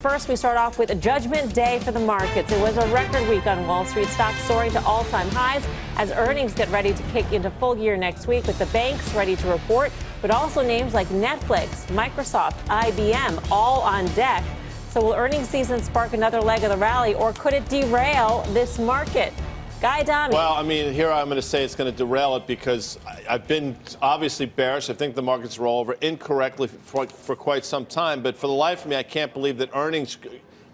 First, we start off with a judgment day for the markets. It was a record week on Wall Street. Stocks soaring to all-time highs as earnings get ready to kick into full gear next week with the banks ready to report, but also names like Netflix, Microsoft, IBM, all on deck. So will earnings season spark another leg of the rally, or could it derail this market? Guy Adami. Well, I mean, here I'm going to say it's going to derail it because I've been obviously bearish. I think the markets roll over incorrectly for quite some time. But for the life of me, I can't believe that earnings,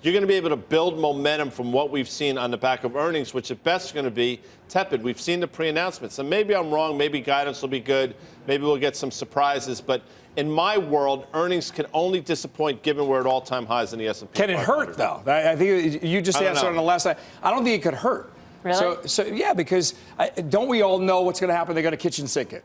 you're going to be able to build momentum from what we've seen on the back of earnings, which at best is going to be tepid. We've seen the pre-announcements. And maybe I'm wrong. Maybe guidance will be good. Maybe we'll get some surprises. But in my world, earnings can only disappoint given we're at all-time highs in the S&P. Can it hurt, though? I think you just answered on the last side. I don't think it could hurt. Really? So yeah, because don't we all know what's going to happen? They're going to kitchen sink it,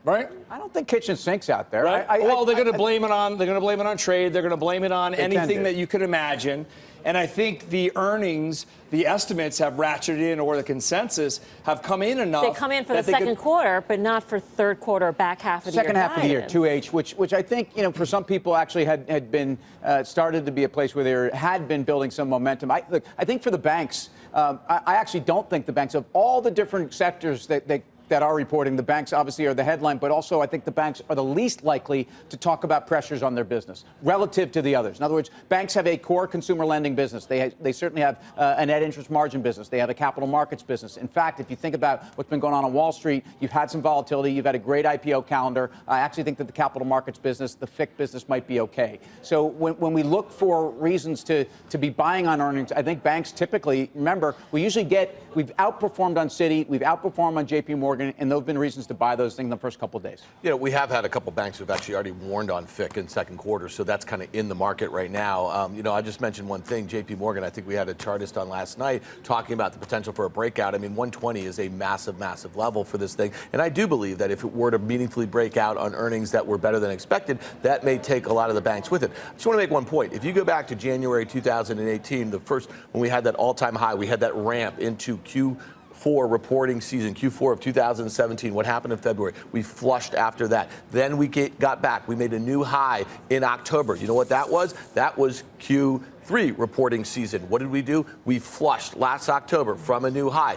right? I don't think kitchen sinks out there. Right? Well, they're going to blame it on. They're going to blame it on trade. They're going to blame it on anything that you could imagine. And I think the earnings, the estimates have ratcheted in, or the consensus have come in enough. They come in for the second quarter, but not for third quarter, back half of the year. Second half of the year, 2H, which I think, for some people actually had been started to be a place where there had been building some momentum. I think for the banks, I actually don't think the banks, of all the different sectors that are reporting, the banks obviously are the headline, but also I think the banks are the least likely to talk about pressures on their business relative to the others. In other words, banks have a core consumer lending business. They certainly have a net interest margin business. They have a capital markets business. In fact, if you think about what's been going on Wall Street, you've had some volatility. You've had a great IPO calendar. I actually think that the capital markets business, the FIC business, might be okay. So when we look for reasons to be buying on earnings, I think banks typically, remember, we've outperformed on Citi, we've outperformed on JP Morgan, and there have been reasons to buy those things in the first couple of days. We have had a couple banks who've actually already warned on FIC in second quarter, so that's kind of in the market right now. I just mentioned one thing, JP Morgan, I think we had a chartist on last night talking about the potential for a breakout. I mean, 120 is a massive, massive level for this thing, and I do believe that if it were to meaningfully break out on earnings that were better than expected, that may take a lot of the banks with it. I just want to make one point. If you go back to January 2018, when we had that all-time high, we had that ramp into Q4 reporting season, Q4 of 2017. What happened in February? We flushed after that. Then we got back. We made a new high in October. You know what that was? That was Q3 reporting season. What did we do? We flushed last October from a new high.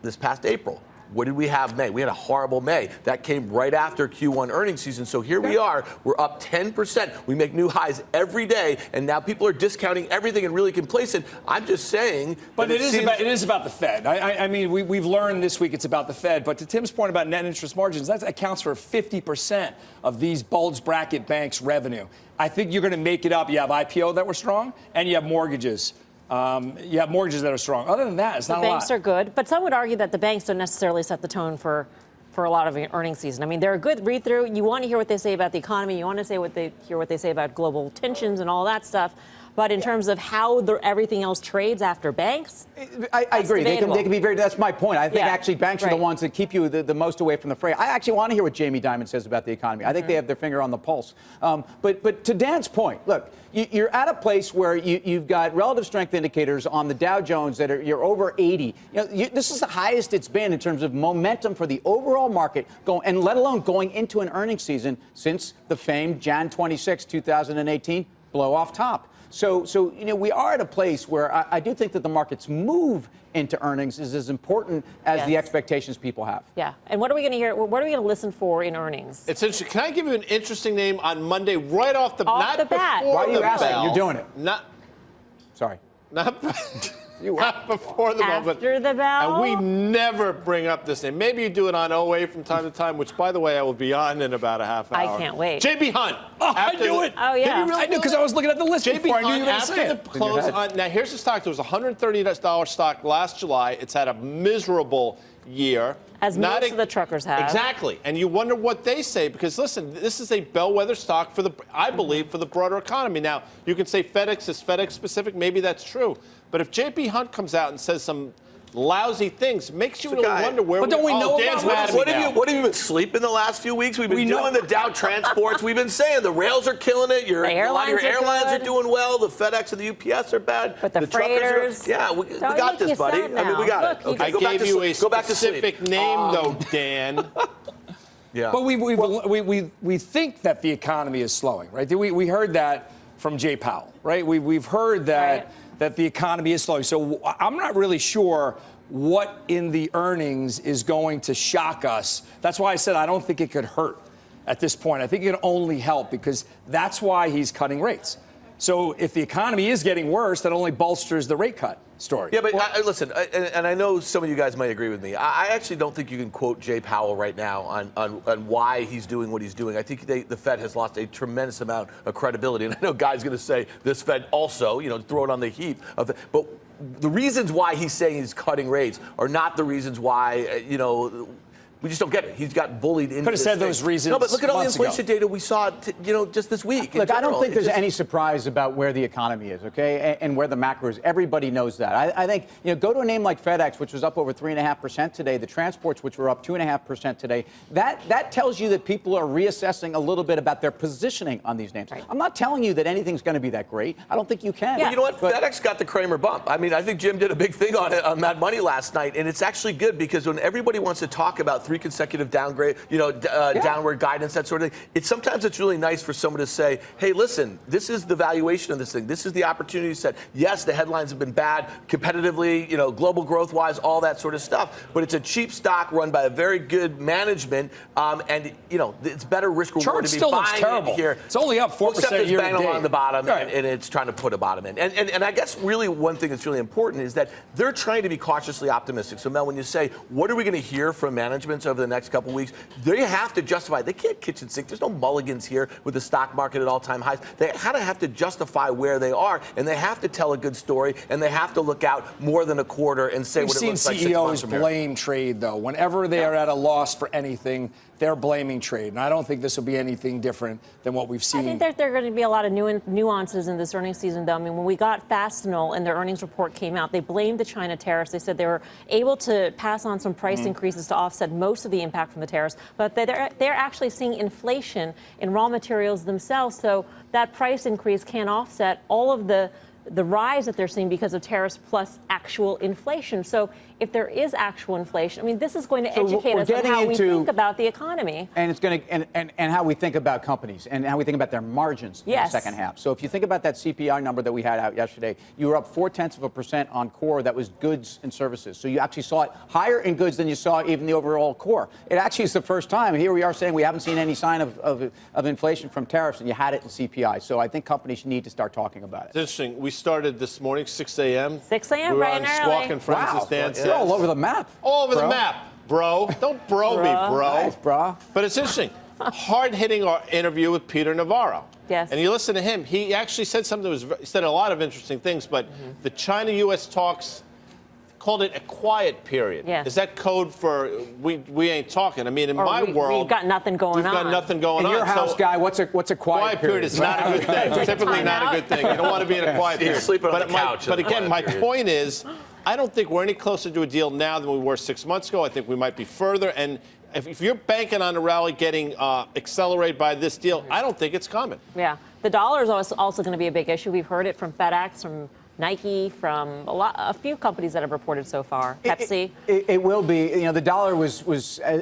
This past April, what did we have May? We had a horrible May. That came right after Q1 earnings season. So here we are. We're up 10%. We make new highs every day. And now people are discounting everything and really complacent. I'm just saying. But it is about the Fed. I mean, we've learned this week it's about the Fed. But to Tim's point about net interest margins, that accounts for 50% of these bulge bracket banks' revenue. I think you're going to make it up. You have IPO that were strong, and you have mortgages. You have mortgages that are strong. Other than that, it's not a lot. The banks are good, but some would argue that the banks don't necessarily set the tone for a lot of earnings season. I mean, they're a good read-through. You want to hear what they say about the economy. You want to hear what they say about global tensions and all that stuff. But in terms of how everything else trades after banks, I agree. They can be very. That's my point. I think actually banks are the ones that keep you the most away from the fray. I actually want to hear what Jamie Dimon says about the economy. I think they have their finger on the pulse. But to Dan's point, look, you're at a place where you've got relative strength indicators on the Dow Jones that you're over 80. This is the highest it's been in terms of momentum for the overall market, and let alone going into an earnings season since the famed Jan 26, 2018 blow off top. So we are at a place where I do think that the market's move into earnings is as important as the expectations people have. Yeah. And what are we going to hear? What are we going to listen for in earnings? It's interesting. Can I give you an interesting name on Monday right off the bat? Why are you asking? You're doing it. Sorry. Not before the bell. After the bell? And we never bring up this name. Maybe you do it on OA from time to time, which, by the way, I will be on in about a half hour. I can't wait. JB Hunt. Oh, I knew it. Oh, yeah. I knew because I was looking at the list before I knew you were going to say it. Close on, now, here's the stock. There was a $130 stock last July. It's had a miserable year. As most of the truckers have. Exactly. And you wonder what they say, because, listen, this is a bellwether stock I believe, for the broader economy. Now, you can say FedEx is FedEx specific. Maybe that's true. But if JB Hunt comes out and says some lousy things, makes you really wonder where. But don't we know Dan's about what have you been sleeping the last few weeks? We've been doing the Dow transports. We've been saying the rails are killing it. A lot of your airlines are doing well. The FedEx and the UPS are bad. But the freighters, we got this, buddy. I mean, we got it. Okay, I gave you a specific name, though, Dan. Yeah. But we think that the economy is slowing, right? We heard that from Jay Powell, right? We've heard that the economy is slowing. So I'm not really sure what in the earnings is going to shock us. That's why I said I don't think it could hurt at this point. I think it can only help because that's why he's cutting rates. So if the economy is getting worse, that only bolsters the rate cut story. Yeah, but listen, and I know some of you guys might agree with me. I actually don't think you can quote Jay Powell right now on why he's doing what he's doing. I think the Fed has lost a tremendous amount of credibility. And I know Guy's going to say this Fed also, throw it on the heap of it. But the reasons why he's saying he's cutting rates are not the reasons why, we just don't get it. He's got bullied into Could have said those reasons. No, but look at all the inflation ago. data we saw, just this week. Look, I don't think there's any surprise about where the economy is, okay, and where the macro is. Everybody knows that. I think, go to a name like FedEx, which was up over 3.5% today, the transports, which were up 2.5% today. That tells you that people are reassessing a little bit about their positioning on these names. Right. I'm not telling you that anything's going to be that great. I don't think you can. Yeah. Well, you know what? FedEx got the Kramer bump. I mean, I think Jim did a big thing on it on Mad Money last night, and it's actually good because when everybody wants to talk about 3 consecutive downward guidance, that sort of thing. Sometimes it's really nice for someone to say, hey, listen, this is the valuation of this thing. This is the opportunity set. Yes, the headlines have been bad competitively, global growth-wise, all that sort of stuff. But it's a cheap stock run by a very good management, and it's better risk reward to be still buying looks terrible. it here. It's only up 4% except it's year banging to date. along the bottom, right. and it's trying to put a bottom in. And I guess really one thing that's really important is that they're trying to be cautiously optimistic. So Mel, when you say what are we going to hear from managements over the next couple weeks, they have to justify. They can't kitchen sink. There's no mulligans here with the stock market at all-time highs. They kind of have to justify where they are, and they have to tell a good story, and they have to look out more than a quarter and say We've what it looks seen like 6 months CEOs from here. blame trade, though. Whenever they are at a loss for anything, they're blaming trade. And I don't think this will be anything different than what we've seen. I think there are going to be a lot of nuances in this earnings season, though. I mean, when we got Fastenal and their earnings report came out, they blamed the China tariffs. They said they were able to pass on some price increases to offset most of the impact from the tariffs. But they're actually seeing inflation in raw materials themselves. So that price increase can't offset all of the rise that they're seeing because of tariffs plus actual inflation. So if there is actual inflation, I mean, this is going to educate us on how we think about the economy. And it's going to and how we think about companies and how we think about their margins in the second half. So if you think about that CPI number that we had out yesterday, you were up 0.4% on core. That was goods and services. So you actually saw it higher in goods than you saw even the overall core. It actually is the first time. Here we are saying we haven't seen any sign of inflation from tariffs, and you had it in CPI. So I think companies need to start talking about it. It's interesting. We started this morning, 6 a.m. 6 a.m. We were right on and Squawk early. and Friends, as Dan said. You're all over the map. All over bro. the map, bro. Don't bro me, bro. Nice, bro. But it's interesting. Hard-hitting our interview with Peter Navarro. Yes. And you listen to him. He actually said something he said a lot of interesting things, but the China-U.S. talks called it a quiet period. Yes. Is that code for we ain't talking? I mean, in my world, we've got nothing going we've got nothing going on. In your house, Guy, what's a quiet period? Is not a good thing. Typically not a good thing. You don't want to be in a quiet period. Sleeping on the couch. But again, my point is, I don't think we're any closer to a deal now than we were 6 months ago. I think we might be further. And if you're banking on the rally getting accelerated by this deal, I don't think it's coming. Yeah. The dollar is also going to be a big issue. We've heard it from FedEx, from Nike, from a few companies that have reported so far. Pepsi. It will be. The dollar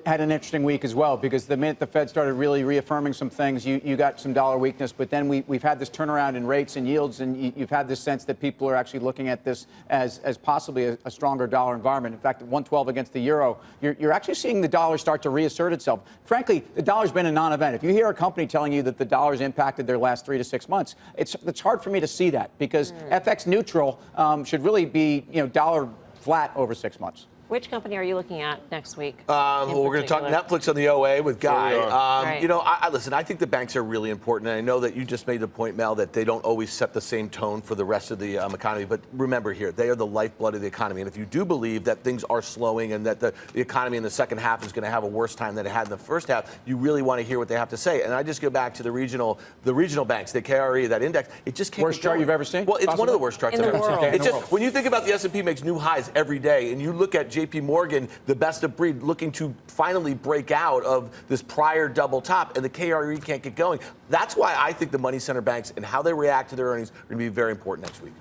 had an interesting week as well, because the minute the Fed started really reaffirming some things, you got some dollar weakness. But then we've had this turnaround in rates and yields, and you've had this sense that people are actually looking at this as possibly a stronger dollar environment. In fact, at 112 against the euro, you're actually seeing the dollar start to reassert itself. Frankly, the dollar's been a non-event. If you hear a company telling you that the dollar's impacted their last 3 to 6 months, it's hard for me to see that, because FX neutral should really be, dollar flat over 6 months. Which company are you looking at next week? Well, we're going to talk Netflix on the OA with Guy. Right. Listen, I think the banks are really important. And I know that you just made the point, Mel, that they don't always set the same tone for the rest of the economy. But remember here, they are the lifeblood of the economy. And if you do believe that things are slowing and that the economy in the second half is going to have a worse time than it had in the first half, you really want to hear what they have to say. And I just go back to the regional banks, the KRE, that index. It just can't Worst chart you've ever seen? Well, it's one of the worst charts in I've the ever world. seen. It's In just, when you think about the S&P makes new highs every day, and you look at JP Morgan, the best of breed, looking to finally break out of this prior double top, and the KRE can't get going. That's why I think the money center banks and how they react to their earnings are going to be very important next week.